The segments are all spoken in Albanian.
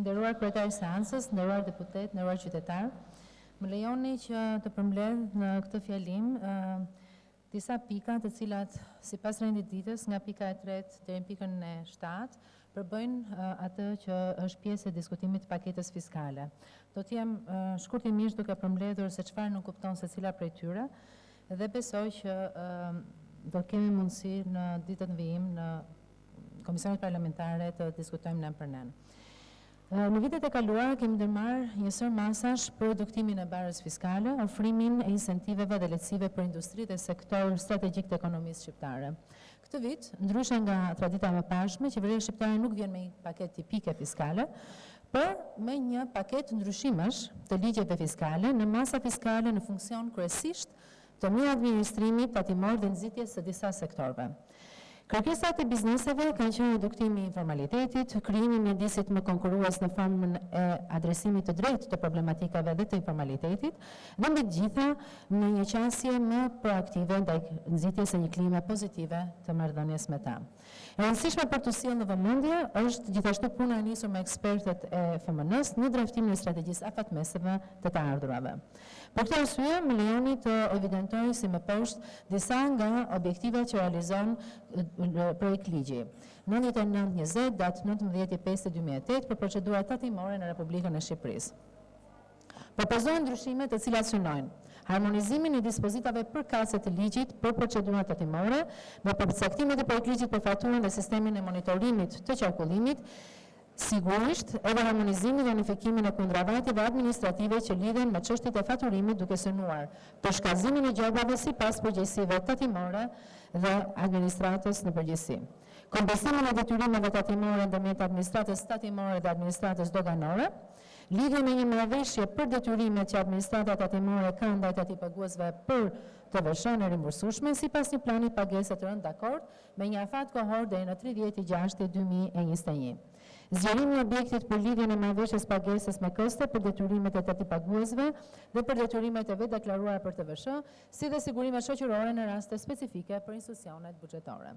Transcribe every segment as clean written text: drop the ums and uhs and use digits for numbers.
Nderuar kryetari i seancës, nderuar deputet, nderuar qytetar, më lejoni që të përmbledh në këtë fjalim disa pika të cilat sipas rendit ditës nga pika e 3 deri në pikën e 7 përbëjnë atë që është pjesë e diskutimit të paketës fiskale. Do të jem shkurtimisht duke përmbledhur se çfarë nuk kupton secila prej tyre dhe besoj që do kemi mundësi në ditët në vijim në komisionet parlamentare të diskutojmë nën për nën. Në vitet e kaluara kemi ndërmarrë një sër masash për reduktimin e barrës fiskale, ofrimin e incentiveve dhe lehtësive për industri dhe sektor strategjik të ekonomisë shqiptare. Këtë vit, ndryshe nga tradita më pashme, qeveria shqiptare nuk vjen me një paketë tipike fiskale, por me një paketë ndryshimesh të ligjeve fiskale në masa fiskale në funksion kryesisht të mirë administrimit tatimor dhe nxitjes së disa sektorëve. Kërkesat e bizneseve kanë qenë reduktimi i informalitetit, krijimi i mjedisit më konkurrues në formën e adresimit të drejtë të problematikave dhe të informalitetit, dhe mbi të gjitha në një qasje më proaktive ndaj nxitjes së një klime pozitive të marrëdhënies me ta. E rëndësishme për të sjellë në vëmendje është gjithashtu puna e nisur me ekspertët e FMN-s në draftimin e strategjisë afatmeseve të të ardhurave. Për këtë arsye, më lejoni të evidentoj si më poshtë disa nga objektivat që realizon projekt ligji. 9920 datë 19/5/2008 për procedurat tatimore në Republikën e Shqipërisë. Propozohen ndryshimet të cilat synojnë harmonizimin e dispozitave përkatëse të ligjit për procedurat tatimore, me përcaktimet e projektligjit për faturën dhe sistemin e monitorimit të qarkullimit, sigurisht edhe harmonizimin dhe unifikimin e kundravative administrative që lidhen me çështjet e faturimit duke synuar për shkallëzimin e gjobave sipas përgjegjësive tatimore dhe administratës në përgjithësi. Kompensimin e detyrimeve tatimore ndërmjet administratës tatimore dhe administratës doganore, lidhje me një marrëveshje për detyrimet që administrata tatimore ka ndaj tatipaguesve për të vëshën e rimbursueshme sipas një plani pagese të rënë dakord me një afat kohor deri në 30/6/2021. Zgjerimi i objektit për lidhjen e marrëveshjes pagesës me koste për detyrimet e tatipaguesve dhe për detyrimet e vetë deklaruara për TVSH, si dhe sigurimet shoqërore në raste specifike për institucionet buxhetore.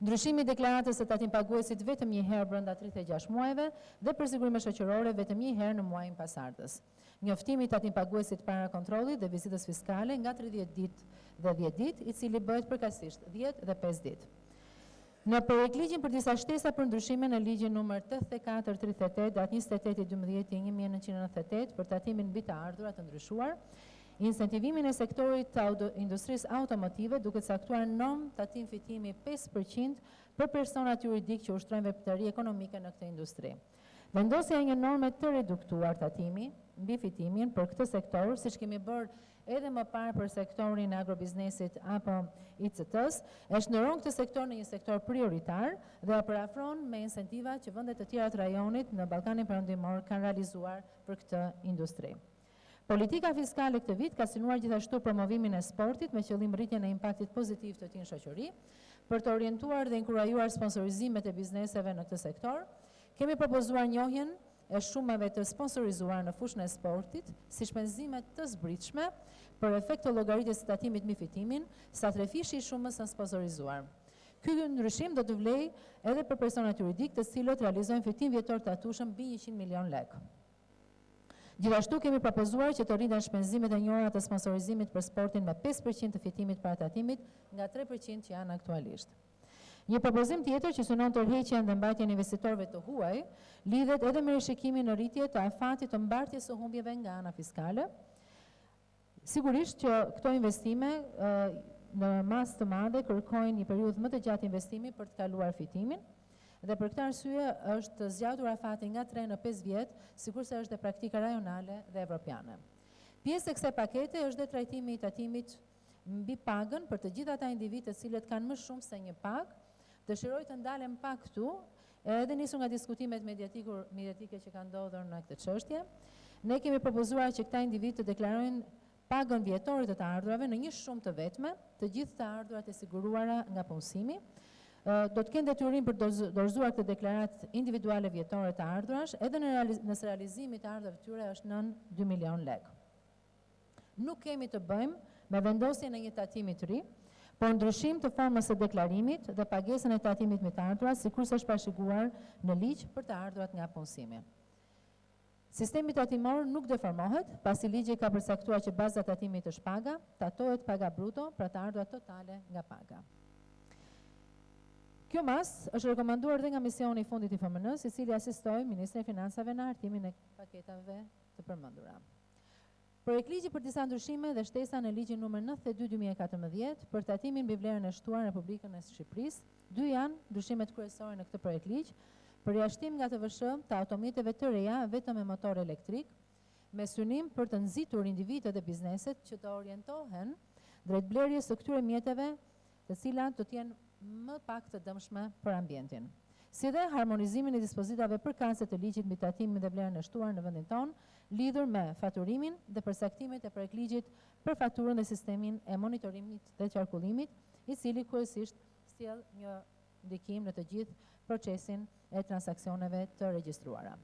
Ndryshimi i deklaratës së tatimpaguesit vetëm një herë brenda 36 muajve dhe për sigurime shoqërore vetëm një herë në muajin pasardhës. Njoftimi i tatimpaguesit para kontrollit dhe vizitës fiskale nga 30 ditë dhe 10 ditë, i cili bëhet përkatësisht 10 dhe 5 ditë. Në projektligjin për disa shtesa për ndryshime në ligjin numër 8438 datë 28/12/1998 për tatimin mbi të ardhurat të ndryshuar, incentivimin e sektorit të industrisë automotive duke caktuar normë tatim fitimi 5% për personat juridik që ushtrojnë veprimtari ekonomike në këtë industri. Vendosja e një norme të reduktuar tatimi mbi fitimin për këtë sektor, siç kemi bërë edhe më parë për sektorin e agrobiznesit apo ICT-s, e shndërron këtë sektor në një sektor prioritar dhe e parafron me incentiva që vendet të tjera të rajonit në Ballkanin Perëndimor kanë realizuar për këtë industri. Politika fiskale këtë vit ka synuar gjithashtu promovimin e sportit me qëllim rritjen e impaktit pozitiv të tij në shoqëri, për të orientuar dhe inkurajuar sponsorizimet e bizneseve në këtë sektor. Kemi propozuar njohjen e shumave të sponsorizuar në fushën e sportit, si shpenzime të zbritshme për efekt të llogaritjes së tatimit mbi fitimin, sa trefishi i shumës së sponsorizuar. Ky ndryshim do të vlejë edhe për personat juridik të cilët realizojnë fitim vjetor të atushëm mbi 100 milion lekë. Gjithashtu kemi propozuar që të rriten shpenzimet e njëra të sponsorizimit për sportin me 5% të fitimit para tatimit nga 3% që janë aktualisht. Një propozim tjetër që synon tërheqjen dhe mbajtjen e investitorëve të huaj lidhet edhe me rishikimin në rritje të afatit të mbartjes së humbjeve nga ana fiskale. Sigurisht që këto investime në masë të madhe kërkojnë një periudhë më të gjatë investimi për të kaluar fitimin. Dhe për këtë arsye është zgjatur afati nga 3 në 5 vjet, sikurse është dhe praktika rajonale dhe evropiane. Pjesë e kësaj pakete është dhe trajtimi i tatimit mbi pagën për të gjithë ata individë të cilët kanë më shumë se një pagë. Dëshiroj të ndalem pak këtu, edhe nisur nga diskutimet mediatike që kanë ndodhur në këtë çështje. Ne kemi propozuar që këta individë të deklarojnë pagën vjetore të ardhurave në një shumë të vetme, të gjithë të ardhurat e siguruara nga punësimi. Do të kenë detyrim për dorëzuar këtë deklaratë individuale vjetore të ardhurash, edhe nëse realizimi të ardhurave të tyre është nën 2 milion lekë. Nuk kemi të bëjmë me vendosjen e një tatimi të ri, por ndryshim të formës së deklarimit dhe pagesën e tatimit me të ardhurat, sikurse është parashikuar në ligj për të ardhurat nga punësimi. Sistemi tatimor nuk deformohet, pasi ligji ka përcaktuar që baza e tatimit është paga, tatohet paga bruto për të ardhurat totale nga paga. Kjo mas është rekomanduar dhe nga misioni i fundit i FMN-s, i cili asistoi Ministrin e Financave në hartimin e paketave të përmendura. Projektligji për disa ndryshime dhe shtesa në ligjin numër 92/2014 për tatimin mbi vlerën e shtuar në Republikën e Shqipërisë, dy janë ndryshimet kryesore në këtë projektligj: përjashtim nga TVSH të automotiveve të reja vetëm me motor elektrik, me synim për të nxitur individët e bizneset që të orientohen drejt blerjes së këtyre mjeteve, të cilat do të jenë më pak të dëmshme për ambientin. Si dhe harmonizimin e dispozitave përkatëse të ligjit mbi tatimin dhe vlerën e shtuar në vendin tonë, lidhur me faturimin dhe përsaktimet e projektligjit për faturën dhe sistemin e monitorimit dhe qarkullimit, i cili kryesisht sjell një ndikim në të gjithë procesin e transaksioneve të regjistruara.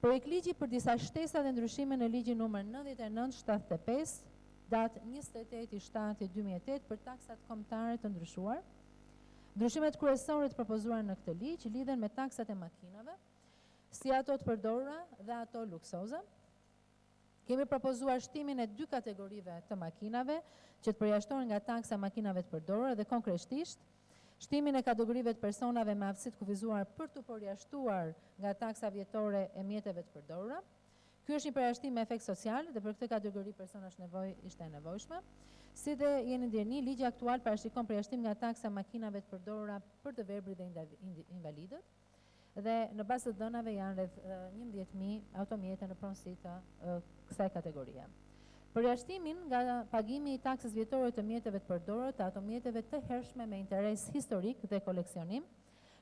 Projektligji për disa shtesa dhe ndryshime në ligjin numër 99/75, datë 28/7/2008 për taksat kombëtare të ndryshuar. Ndryshimet kryesore të propozuara në këtë ligj lidhen me taksat e makinave, si ato të përdorura dhe ato luksoze. Kemi propozuar shtimin e dy kategorive të makinave që të përjashtohen nga taksa makinave të përdorura dhe konkretisht shtimin e kategorive të personave me aftësi të kufizuar për të përjashtuar nga taksa vjetore e mjeteve të përdorura. Ky është një përjashtim me efekt social dhe për këtë kategori personash ishte e nevojshme. Si dhe jeni ndjerni, ligji aktual parashikon përjashtim nga taksa makinave të përdorura për të verbrit dhe invalidët, dhe në bazë të dhënave janë rreth 11.000 automjete në pronësi të kësaj kategorie. Përjashtimin nga pagimi i taksës vjetore të mjeteve të përdorura të automjeteve të hershme me interes historik dhe koleksionim.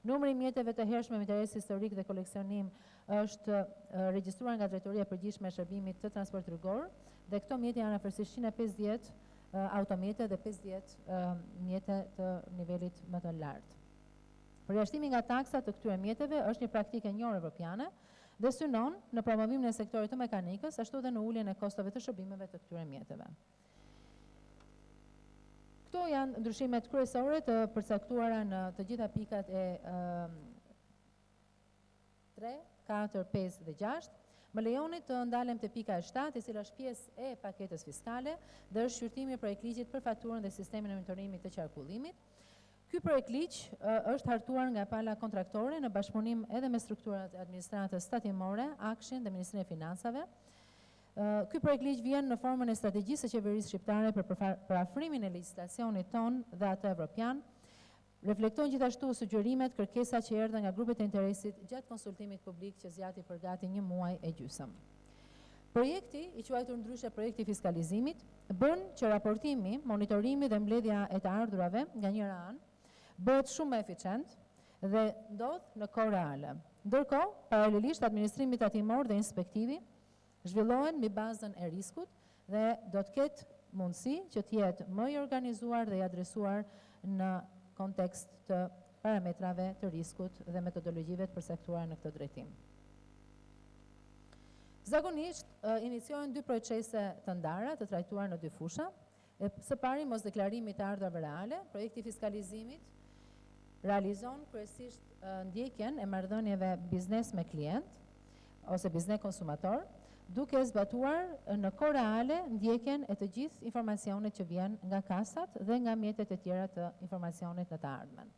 Numri i mjeteve të hershme me interes historik dhe koleksionim është regjistruar nga Drejtoria e Përgjithshme e Shërbimit të Transport Rrugor, dhe këto mjete janë afërsisht 150 automjete dhe 50 mjete të nivelit më të lartë. Përjashtimi nga taksa të këtyre mjeteve është një praktikë e njohur evropiane dhe synon në promovimin e sektorit të mekanikës, ashtu dhe në uljen e kostove të shërbimeve të këtyre mjeteve. Këto janë ndryshimet kryesore të përcaktuara në të gjitha pikat e 3, 4, 5 dhe 6. Më lejoni të ndalem të pika e 7, e cila është pjesë e paketës fiskale dhe është shqyrtimi i projektligjit për faturën dhe sistemin e monitorimit të qarkullimit. Ky projektligj është hartuar nga pala kontraktore në bashkëpunim edhe me strukturat e administratës tatimore, Akshin dhe Ministrinë e Financave. Ky projektligj vjen në formën e strategjisë së qeverisë shqiptare për afrimin e legjislacionit ton dhe atë evropian. Reflekton gjithashtu sugjerimet, kërkesat që erdhën nga grupet e interesit gjatë konsultimit publik që zgjati për gati 1 muaj e gjysmë. Projekti, i quajtur ndryshe projekti fiskalizimit, bën që raportimi, monitorimi dhe mbledhja e të ardhurave nga njëra anë bëhet shumë më eficient dhe ndodh në kohë reale. Ndërkohë, paralelisht administrimi tatimor dhe inspektivi zhvillohen mbi bazën e riskut dhe do të ketë mundësi që të jetë më i organizuar dhe i adresuar në kontekst të parametrave të riskut dhe metodologjive të përcaktuara në këtë drejtim. Zakonisht, iniciohen dy procese të ndara të trajtuar në dy fusha. Së pari, mosdeklarimi të ardhurave reale. Projekti fiskalizimit realizon kryesisht ndjekjen e marrëdhënieve biznes me klient ose biznes konsumator, duke zbatuar në kohë reale ndjekjen e të gjithë informacionet që vjen nga kasat dhe nga mjetet e tjera të informacionit në të ardhmen.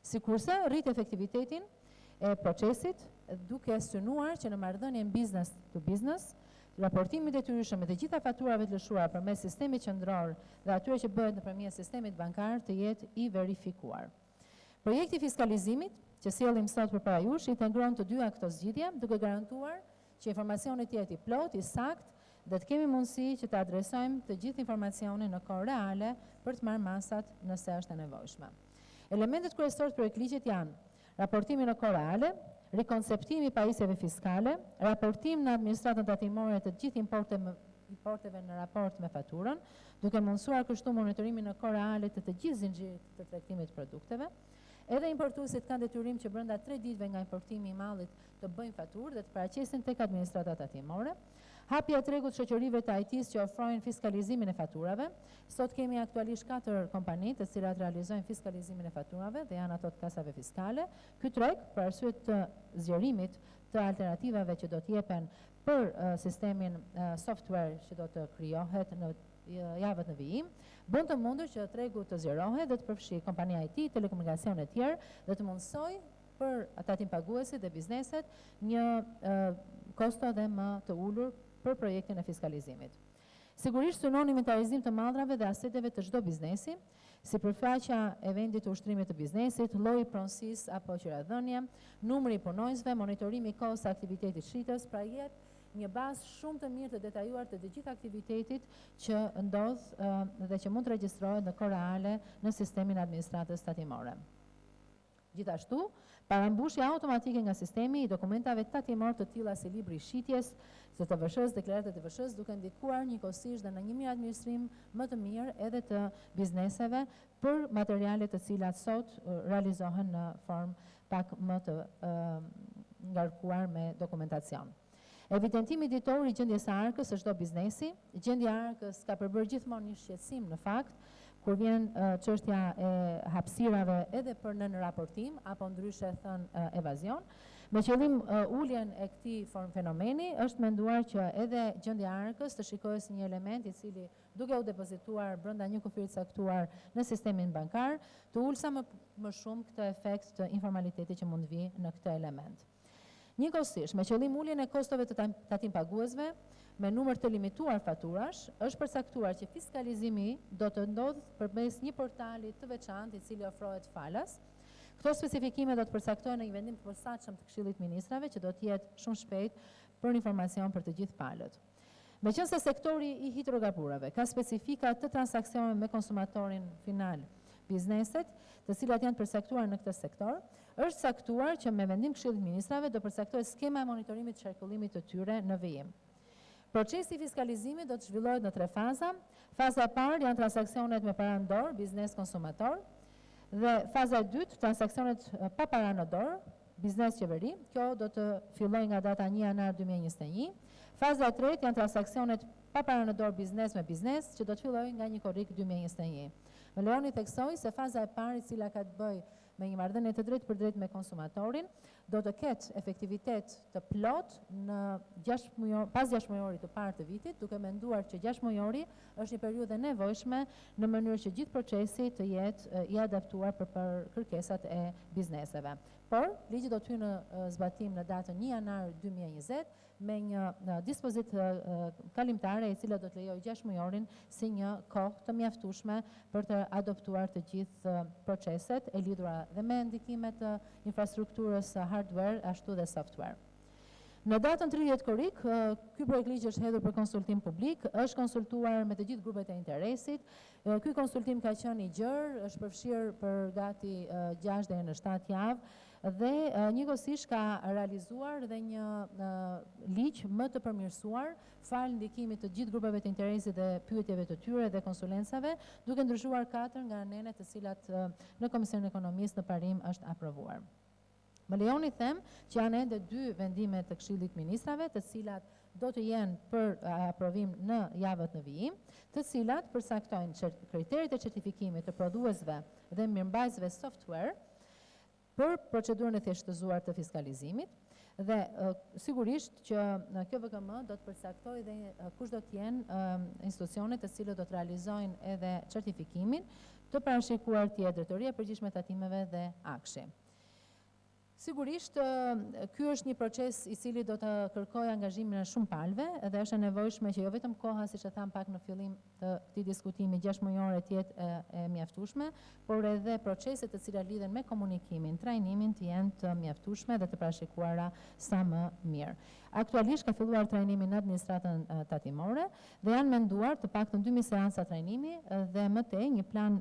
Sikurse rrit efektivitetin e procesit duke synuar që në marrëdhënien business to business, raportimi detyrueshëm me të gjitha faturave të lëshuara përmes sistemit qendror dhe atyre që bëhet nëpërmjet sistemit bankar të jetë i verifikuar. Projekti fiskalizimit që sjellim sot përpara jush integron të dyja këto zgjidhje, duke garantuar që informacioni të jetë i plot, i sakt dhe të kemi mundësi që të adresojmë të gjithë informacionin në kohë reale për të marrë masat nëse është e nevojshme. Elementet kryesorë të projektligjit janë raportimi në kohë reale, rikonceptimi i pajisjeve fiskale, raportim në administratën tatimore të gjithë importeve në raport me faturën, duke mundësuar kështu monitorimin në kohë reale të gjithë zinxhirit të tregtimit të produkteve. Edhe importuesit kanë detyrim që brenda 3 ditëve nga importimi i mallit të bëjnë faturë dhe të paraqesin tek administrata tatimore. Hapja e tregut shoqërive të IT-s që ofrojnë fiskalizimin e faturave. Sot kemi aktualisht 4 kompani të cilat realizojnë fiskalizimin e faturave dhe janë ato të kasave fiskale. Ky treg, për arsye të zgjerimit të alternativave që do t'jepen për sistemin software që do të krijohet në javët në vijim, bën të mundur që tregu të zgjerohet dhe të përfshi kompania IT, telekomunikacione e tjerë dhe të mundsoj për tatim paguesit dhe bizneset një kosto dhe më të ulur për projektin e fiskalizimit. Sigurisht synon inventarizim të mallrave dhe aseteve të çdo biznesi, si përfaqja e vendit të ushtrimit të biznesit, lloji pronësisë apo qiradhënie, numri i punonjësve, monitorimi i kohës së aktivitetit shitës, pra jep një bazë shumë të mirë të detajuar të gjithë aktivitetit që ndodh dhe që mund të regjistrohet në kohë reale në sistemin e administratës tatimore. Gjithashtu, parambushja automatike nga sistemi i dokumentave tatimor të tilla si libri i shitjes, së të vëshës, deklaratat e vëshës, duke ndikuar njëkohësisht dhe në një mirë administrim më të mirë edhe të bizneseve për materialet të cilat sot realizohen në formë pak më të ngarkuar me dokumentacion. Evidentimi ditor i gjendjes së arkës së çdo biznesi, gjendja e arkës ka përbërë gjithmonë një shqetësim në fakt, kur vjen çështja e hapësirave edhe për nën raportim apo ndryshe thënë evazion, me qëllim uljen e këtij fenomeni është menduar që edhe gjendja e arkës të shikohet si një element i cili duke u depozituar brenda një kufiri të caktuar në sistemin bankar, të ulë sa më shumë këtë efekt të informalitetit që mund vi në këtë element. Njëkohësisht, me qëllim uljen e kostove të tatim paguesve, me numër të limituar faturash, është përcaktuar që fiskalizimi do të ndodhë përmes një portali të veçantë i cili ofrohet falas. Këto specifikime do të përcaktohen në një vendim të posaçëm të Këshillit Ministrave që do të jetë shumë shpejt për informacion për të gjithë palët. Meqense sektori i hidrokarburave ka specifika të transaksioneve me konsumatorin final, bizneset, të cilat janë përcaktuar në këtë sektor, është caktuar që me vendim Këshillit Ministrave do përcaktohet skema e monitorimit të qarkullimit të tyre në vijim. Procesi i fiskalizimit do të zhvillohet në 3 faza. Faza e parë janë transaksionet me para në dorë, biznes konsumator, dhe faza e dytë, transaksionet pa para në dorë, biznes qeveri. Kjo do të fillojë nga data 1 janar 2021. Faza e tretë janë transaksionet pa para në dorë, biznes me biznes, që do të fillojë nga 1 korrik 2021. Më lejoni theksoj se faza e parë, e cila ka të bëjë me një marrëdhënie të drejtë për drejtë me konsumatorin, do të ketë efektivitet të plot në pas 6 mujorit të parë të vitit, duke menduar që 6 mujori është një periudhë nevojshme në mënyrë që gjithë procesi të jetë i adaptuar për kërkesat e bizneseve. Por, ligji do të hyjë në zbatim në datën 1 janar 2020 me një dispozitë kalimtare e cila do të lejojë 6 mujorin si një kohë të mjaftueshme për të adoptuar të gjithë proceset e lidhura dhe me ndikimet të infrastrukturës hardware ashtu dhe software. Në datën 30 korrik, ky projekt ligj është hedhur për konsultim publik, është konsultuar me të gjithë grupet e interesit. Ky konsultim ka qenë i gjerë, është përfshirë për gati 6 deri në 7 javë dhe njëkohësisht ka realizuar dhe një ligj më të përmirësuar falë ndikimit të gjithë grupeve të interesit dhe pyetjeve të tyre dhe konsulencave, duke ndryshuar 4 nga nenet të cilat në Komisionin e Ekonomisë në parim është aprovuar. Më lejoni them që janë ende 2 vendime të Këshillit Ministrave, të cilat do të jenë për aprovim në javët në vijim, të cilat përcaktojnë kriteret e certifikimit të prodhuesve dhe mirëmbajtësve software për procedurën e thjeshtëzuar të fiskalizimit dhe sigurisht që kjo VKM do të përcaktojë dhe kush do të jenë institucionet të cilët do të realizojnë edhe certifikimin të parashikuar të jetë Drejtoria e Përgjithshme e Tatimeve dhe Akshi. Sigurisht, ky është një proces i cili do të kërkojë angazhimin e shumë palëve dhe është e nevojshme që jo vetëm koha, siç e tham pak në fillim të këtij diskutimi, 6 mujore të jetë e mjaftueshme, por edhe proceset të cilat lidhen me komunikimin, trajnimin të jenë të mjaftueshme dhe të parashikuara sa më mirë. Aktualisht ka filluar trajnimi në administratën tatimore dhe janë menduar të paktën 2000 seanca trajnimi dhe më tej një plan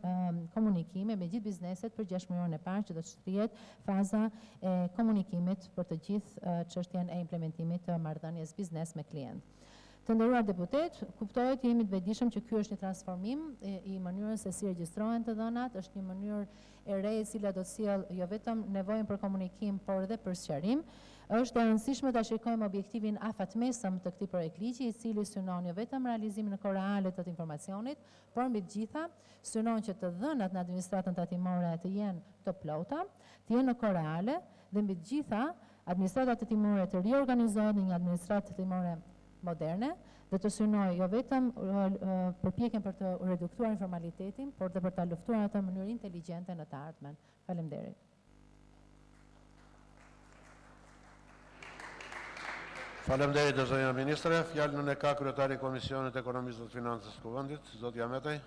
komunikimi me gjithë bizneset për 6 mujorin e parë që do të shtrihet faza e komunikimit për të gjithë çështjen e implementimit të marrëdhënies biznes me klient. Të nderuar deputet, kuptohet jemi të vetëdijshëm që ky është një transformim i mënyrës se si regjistrohen të dhënat, është një mënyrë e re e cila do të sjellë jo vetëm nevojën për komunikim, por edhe për sqarim. Është e rëndësishme ta shikojmë objektivin afatmesëm të këtij projekt ligji, i cili synon jo vetëm realizimin në kohë reale të informacionit, por mbi të gjitha synon që të dhënat në administratën tatimore të jenë të plota, të jenë në kohë reale dhe mbi të gjitha administrata timore të riorganizohet në një administratë timore moderne dhe të synoj jo vetëm përpjekjen për të reduktuar informalitetin, por dhe për ta luftuar atë në mënyrë inteligjente në të ardhmen. Faleminderit. Faleminderit zonja ministre. Fjalën e ka kryetari i Komisionit Ekonomisë dhe Financës të Kuvendit, zoti Jametaj.